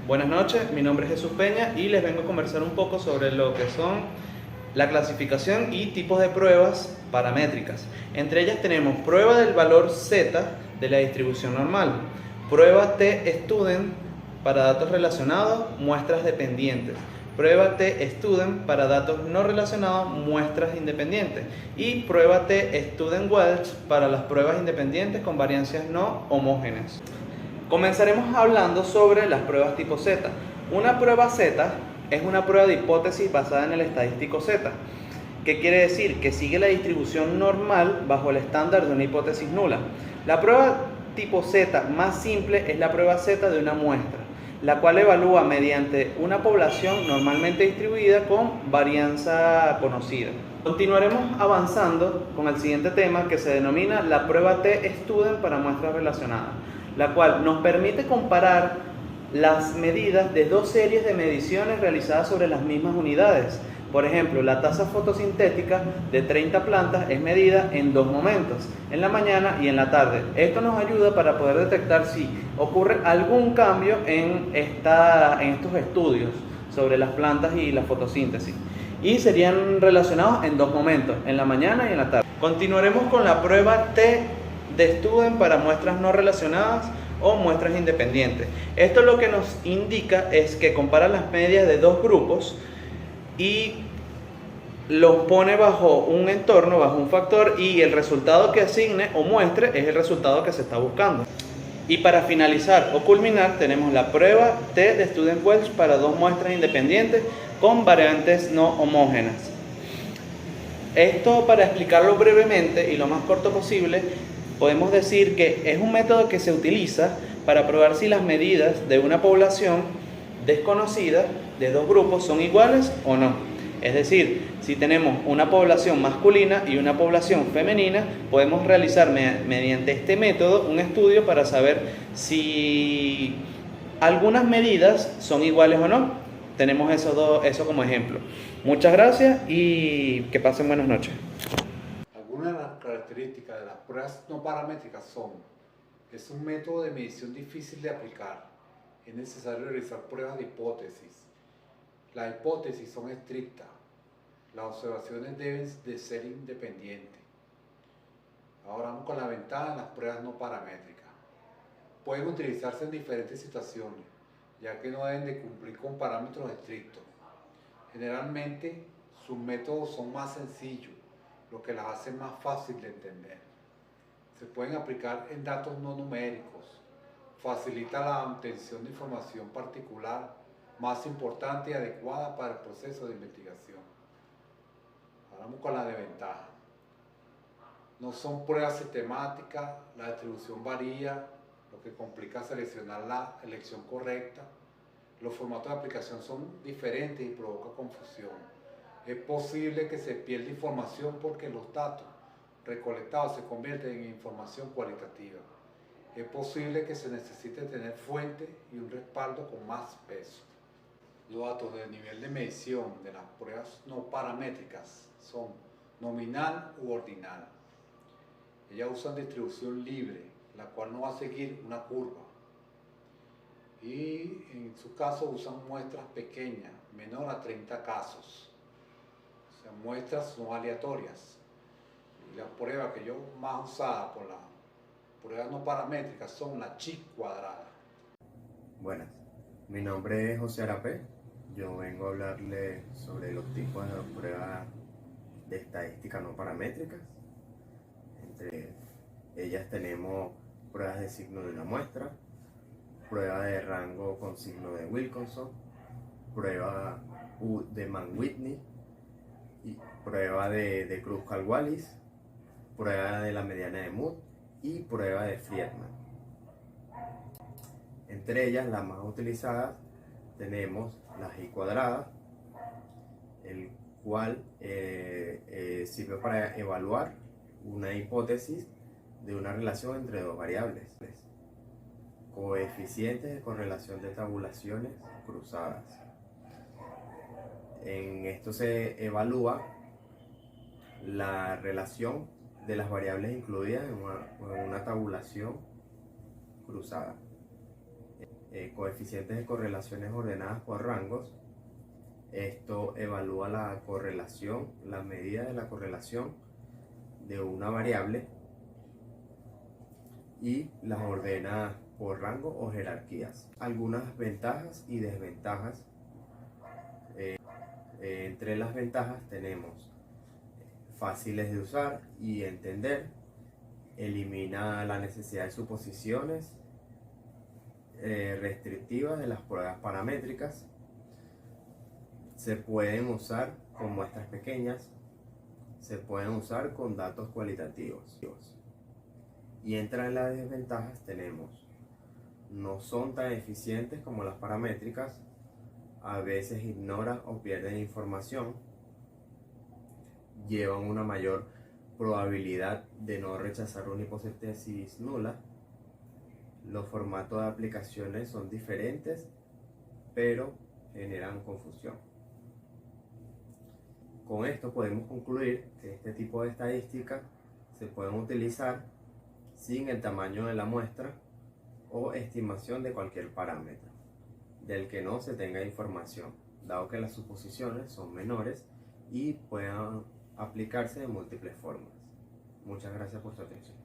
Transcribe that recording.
Buenas noches, mi nombre es Jesús Peña y les vengo a conversar un poco sobre lo que son la clasificación y tipos de pruebas paramétricas. Entre ellas tenemos prueba del valor Z de la distribución normal, prueba T-Student para datos relacionados, muestras dependientes, prueba T-Student para datos no relacionados, muestras independientes y prueba T-Student-Welch para las pruebas independientes con variancias no homogéneas. Comenzaremos hablando sobre las pruebas tipo Z. Una prueba Z es una prueba de hipótesis basada en el estadístico Z. ¿Qué quiere decir? Que sigue la distribución normal bajo el estándar de una hipótesis nula. La prueba tipo Z más simple es la prueba Z de una muestra, la cual evalúa mediante una población normalmente distribuida con varianza conocida. Continuaremos avanzando con el siguiente tema, que se denomina la prueba T-Student para muestras relacionadas, la cual nos permite comparar las medidas de dos series de mediciones realizadas sobre las mismas unidades. Por ejemplo, la tasa fotosintética de 30 plantas es medida en dos momentos, en la mañana y en la tarde. Esto nos ayuda para poder detectar si ocurre algún cambio en estos estudios sobre las plantas y la fotosíntesis. Y serían relacionados en dos momentos, en la mañana y en la tarde. Continuaremos con la prueba T de Student para muestras no relacionadas o muestras independientes. Esto lo que nos indica es que compara las medias de dos grupos y los pone bajo un entorno, bajo un factor, y el resultado que asigne o muestre es el resultado que se está buscando. Y para finalizar o culminar tenemos la prueba T de Student-Welch para dos muestras independientes con variantes no homogéneas. Esto, para explicarlo brevemente y lo más corto posible, podemos decir que es un método que se utiliza para probar si las medidas de una población desconocida de dos grupos son iguales o no. Es decir, si tenemos una población masculina y una población femenina, podemos realizar mediante este método un estudio para saber si algunas medidas son iguales o no. Tenemos eso como ejemplo. Muchas gracias y que pasen buenas noches. Algunas de las características de las pruebas no paramétricas son que es un método de medición difícil de aplicar. Es necesario realizar pruebas de hipótesis. Las hipótesis son estrictas. Las observaciones deben de ser independientes. Ahora vamos con la ventaja de las pruebas no paramétricas. Pueden utilizarse en diferentes situaciones, ya que no deben de cumplir con parámetros estrictos. Generalmente sus métodos son más sencillos, lo que las hace más fácil de entender. Se pueden aplicar en datos no numéricos, facilita la obtención de información particular más importante y adecuada para el proceso de investigación. Ahora vamos con la desventaja. No son pruebas sistemáticas, la distribución varía, lo que complica seleccionar la elección correcta. Los formatos de aplicación son diferentes y provoca confusión. Es posible que se pierda información porque los datos recolectados se convierten en información cualitativa. Es posible que se necesite tener fuente y un respaldo con más peso. Los datos de nivel de medición de las pruebas no paramétricas son nominal u ordinal. Ellas usan distribución libre, la cual no va a seguir una curva. Y en su caso usan muestras pequeñas, menor a 30 casos. O sea, muestras no aleatorias. Y la prueba que yo más usada por las pruebas no paramétricas son la chi cuadrada. Buenas, mi nombre es José Arapé. Yo vengo a hablarle sobre los tipos de pruebas de estadística no paramétricas. Entre ellas tenemos pruebas de signo de una muestra, prueba de rango con signo de Wilkinson, prueba de Mann-Whitney, y prueba de Kruskal-Wallis, prueba de la mediana de Mood y prueba de Friedman. Entre ellas, las más utilizadas, tenemos la G cuadrada, el cual sirve para evaluar una hipótesis de una relación entre dos variables. Coeficientes de correlación de tabulaciones cruzadas. En esto se evalúa la relación de las variables incluidas en una tabulación cruzada. coeficientes de correlaciones ordenadas por rangos. Esto evalúa la correlación, la medida de la correlación de una variable y las ordena por rango o jerarquías. Algunas ventajas y desventajas. Entre las ventajas tenemos fáciles de usar y entender, elimina la necesidad de suposiciones restrictivas de las pruebas paramétricas, se pueden usar con muestras pequeñas, se pueden usar con datos cualitativos. Y entre las desventajas tenemos, no son tan eficientes como las paramétricas, a veces ignoran o pierden información, llevan una mayor probabilidad de no rechazar una hipótesis nula, los formatos de aplicaciones son diferentes, pero generan confusión. Con esto podemos concluir que este tipo de estadísticas se pueden utilizar sin el tamaño de la muestra o estimación de cualquier parámetro del que no se tenga información, dado que las suposiciones son menores y puedan aplicarse de múltiples formas. Muchas gracias por su atención.